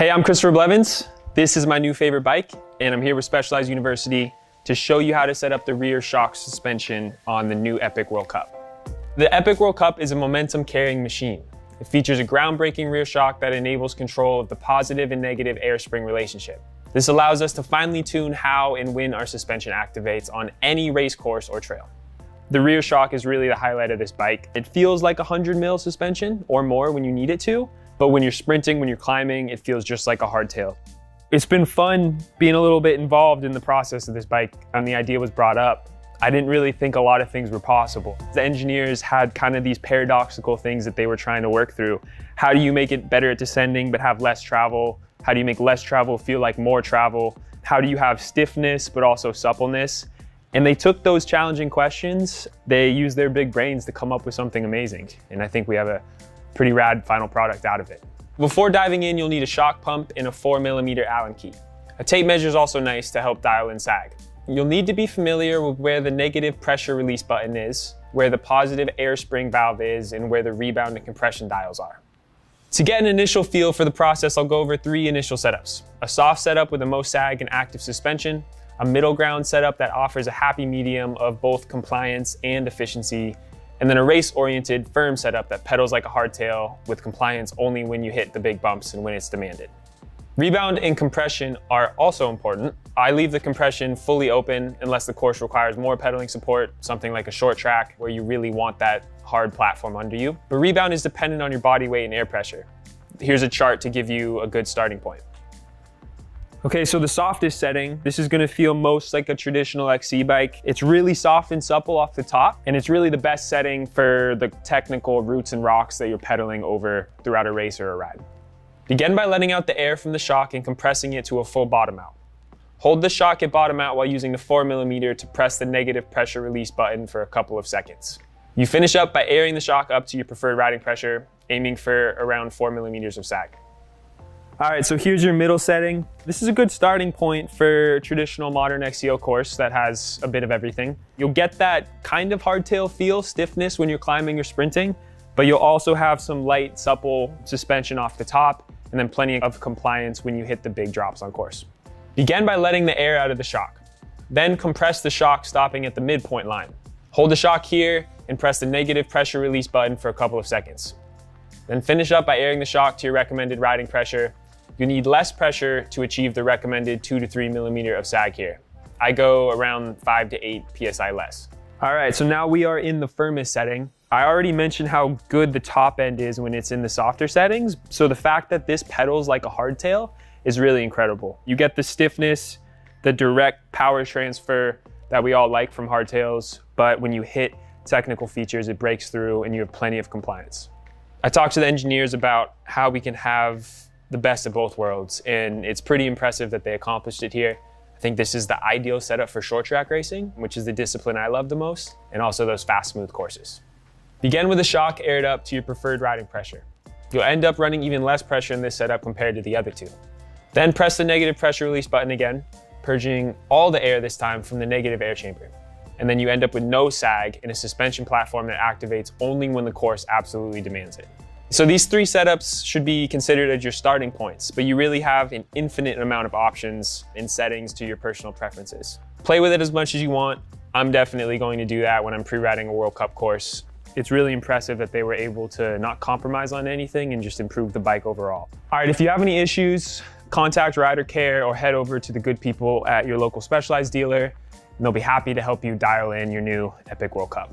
Hey, I'm Christopher Blevins. This is my new favorite bike, and I'm here with Specialized University to show you how to set up the rear shock suspension on the new Epic World Cup. The Epic World Cup is a momentum carrying machine. It features a groundbreaking rear shock that enables control of the positive and negative air spring relationship. This allows us to finely tune how and when our suspension activates on any race course or trail. The rear shock is really the highlight of this bike. It feels like 100 mil suspension or more when you need it to, but when you're sprinting, when you're climbing, it feels just like a hardtail. It's been fun being a little bit involved in the process of this bike, and the idea was brought up. I didn't really think a lot of things were possible. The engineers had kind of these paradoxical things that they were trying to work through. How do you make it better at descending but have less travel? How do you make less travel feel like more travel? How do you have stiffness but also suppleness? And they took those challenging questions, they used their big brains to come up with something amazing. And I think we have a pretty rad final product out of it. Before diving in, you'll need a shock pump and a 4mm Allen key. A tape measure is also nice to help dial in sag. You'll need to be familiar with where the negative pressure release button is, where the positive air spring valve is, and where the rebound and compression dials are. To get an initial feel for the process, I'll go over 3 initial setups. A soft setup with the most sag and active suspension, a middle ground setup that offers a happy medium of both compliance and efficiency, and then a race-oriented firm setup that pedals like a hardtail with compliance only when you hit the big bumps and when it's demanded. Rebound and compression are also important. I leave the compression fully open unless the course requires more pedaling support, something like a short track where you really want that hard platform under you. But rebound is dependent on your body weight and air pressure. Here's a chart to give you a good starting point. Okay, so the softest setting, this is gonna feel most like a traditional XC bike. It's really soft and supple off the top, and it's really the best setting for the technical roots and rocks that you're pedaling over throughout a race or a ride. Begin by letting out the air from the shock and compressing it to a full bottom out. Hold the shock at bottom out while using the 4mm to press the negative pressure release button for a couple of seconds. You finish up by airing the shock up to your preferred riding pressure, aiming for around 4mm of sag. All right, so here's your middle setting. This is a good starting point for a traditional modern XCO course that has a bit of everything. You'll get that kind of hardtail feel, stiffness when you're climbing or sprinting, but you'll also have some light, supple suspension off the top, and then plenty of compliance when you hit the big drops on course. Begin by letting the air out of the shock. Then compress the shock, stopping at the midpoint line. Hold the shock here and press the negative pressure release button for a couple of seconds. Then finish up by airing the shock to your recommended riding pressure. You need less pressure to achieve the recommended 2 to 3mm of sag here. I go around 5 to 8 PSI less. All right, so now we are in the firmest setting. I already mentioned how good the top end is when it's in the softer settings. So the fact that this pedals like a hardtail is really incredible. You get the stiffness, the direct power transfer that we all like from hardtails, but when you hit technical features, it breaks through and you have plenty of compliance. I talked to the engineers about how we can have the best of both worlds, and it's pretty impressive that they accomplished it here. I think this is the ideal setup for short track racing, which is the discipline I love the most, and also those fast, smooth courses. Begin with a shock aired up to your preferred riding pressure. You'll end up running even less pressure in this setup compared to the other two. Then press the negative pressure release button again, purging all the air this time from the negative air chamber. And then you end up with no sag in a suspension platform that activates only when the course absolutely demands it. So these 3 setups should be considered as your starting points, but you really have an infinite amount of options and settings to your personal preferences. Play with it as much as you want. I'm definitely going to do that when I'm pre-riding a World Cup course. It's really impressive that they were able to not compromise on anything and just improve the bike overall. All right, if you have any issues, contact Rider Care or head over to the good people at your local Specialized dealer, and they'll be happy to help you dial in your new Epic World Cup.